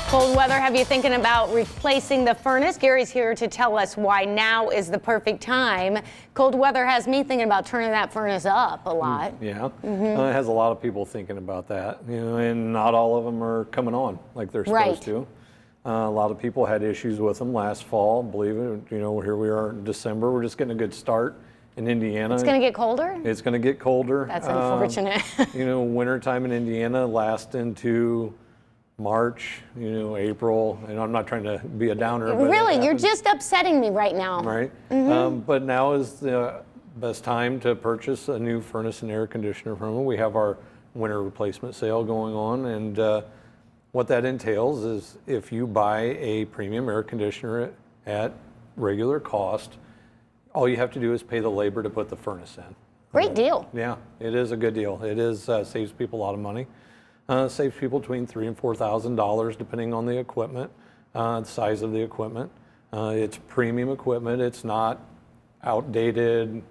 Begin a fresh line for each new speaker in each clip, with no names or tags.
Cold weather have you thinking about replacing the furnace? Gary's here to tell us why now is the perfect time. Cold weather has me thinking about turning that furnace up a lot.
Yeah, it has a lot of people thinking about that, and not all of them are coming on like they're supposed to. A lot of people had issues with them last fall. Believe it, here we are in December. We're just getting a good start in Indiana.
It's going to get colder?
It's going to get colder.
That's unfortunate.
Wintertime in Indiana lasts into March, April, and I'm not trying to be a downer. But
really, you're just upsetting me right now.
Right. But now is the best time to purchase a new furnace and air conditioner from them. We have our winter replacement sale going on, and what that entails is if you buy a premium air conditioner at regular cost, all you have to do is pay the labor to put the furnace in.
Great deal.
Yeah, it is a good deal. It is saves people a lot of money. Saves people between $3,000 and $4,000 depending on the equipment, the size of the equipment. It's premium equipment. It's not outdated,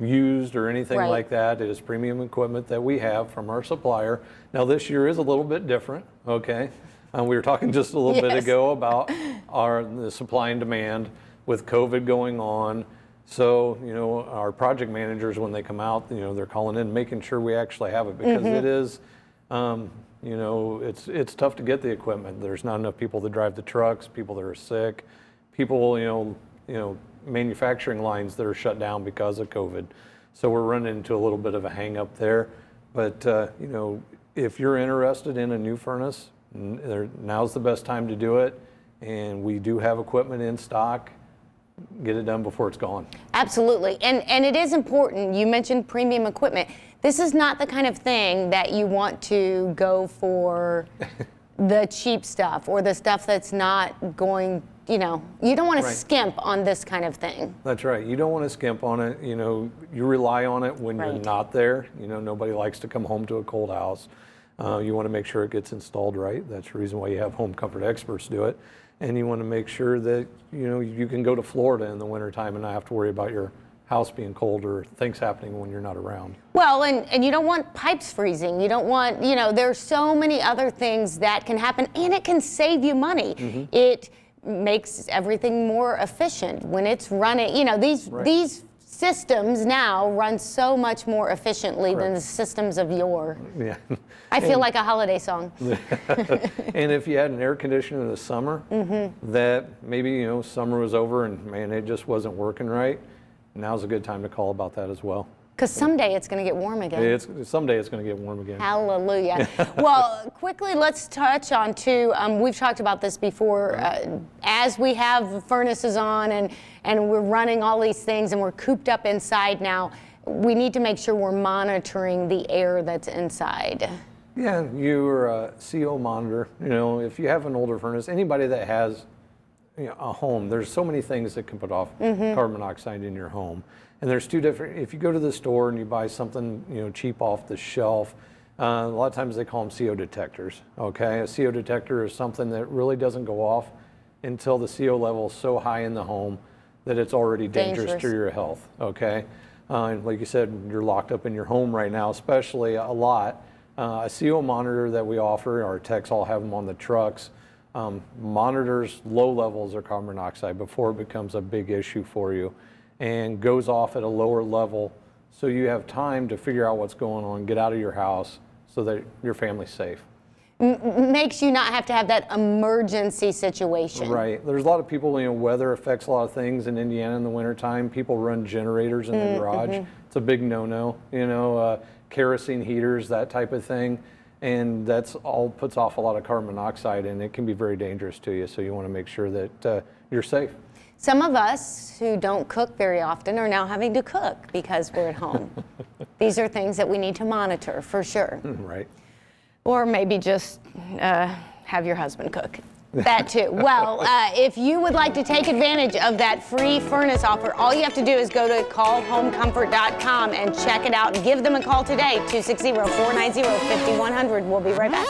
used or anything like that. It is premium equipment that we have from our supplier. Now this year is a little bit different, okay? We were talking just a little bit ago about the supply and demand with COVID going on. So, our project managers, when they come out, they're calling in, making sure we actually have it, because it is, it's tough to get the equipment. There's not enough people to drive the trucks, people that are sick, people, manufacturing lines that are shut down because of COVID. So we're running into a little bit of a hang up there. But, if you're interested in a new furnace, now's the best time to do it. And we do have equipment in stock. Get it done before it's gone. Absolutely.
And it is important. You mentioned premium equipment. This is not the kind of thing that you want to go for the cheap stuff or the stuff that's not going, you don't want to skimp on this kind of thing.
That's right. You don't want to skimp on it. You rely on it when you're not there. Nobody likes to come home to a cold house. You want to make sure it gets installed right. That's the reason why you have home comfort experts do it. And you want to make sure that, you can go to Florida in the wintertime and not have to worry about your house being cold or things happening when you're not around.
Well, and you don't want pipes freezing. You don't want, there's so many other things that can happen, and it can save you money. It makes everything more efficient when it's running. These systems now run so much more efficiently than the systems of yore.
Yeah.
I feel like a holiday song.
And if you had an air conditioner in the summer that maybe, summer was over and man, it just wasn't working right, now's a good time to call about that as well.
Because someday it's going to get warm again.
Someday it's going to get warm again.
Hallelujah. Well, quickly, let's touch on too, we've talked about this before, as we have furnaces on and we're running all these things and we're cooped up inside now, we need to make sure we're monitoring the air that's inside.
Yeah, your CO monitor, if you have an older furnace, anybody that has a home, there's so many things that can put off carbon monoxide in your home. And there's two different, if you go to the store and you buy something, cheap off the shelf, a lot of times they call them CO detectors, okay? A CO detector is something that really doesn't go off until the CO level is so high in the home that it's already dangerous to your health, okay? And like you said, you're locked up in your home right now, especially a lot. A CO monitor that we offer, our techs all have them on the trucks, monitors low levels of carbon monoxide before it becomes a big issue for you, and goes off at a lower level so you have time to figure out what's going on, get out of your house so that your family's safe.
Makes you not have to have that emergency situation.
Right. There's a lot of people, weather affects a lot of things in Indiana in the wintertime. People run generators in the garage. It's a big no-no, kerosene heaters, that type of thing. And that's all puts off a lot of carbon monoxide, and it can be very dangerous to you. So you want to make sure that you're safe.
Some of us who don't cook very often are now having to cook because we're at home. These are things that we need to monitor for sure.
Right.
Or maybe just have your husband cook. That too. Well, if you would like to take advantage of that free furnace offer, all you have to do is go to callhomecomfort.com and check it out. Give them a call today, 260-490-5100. We'll be right back.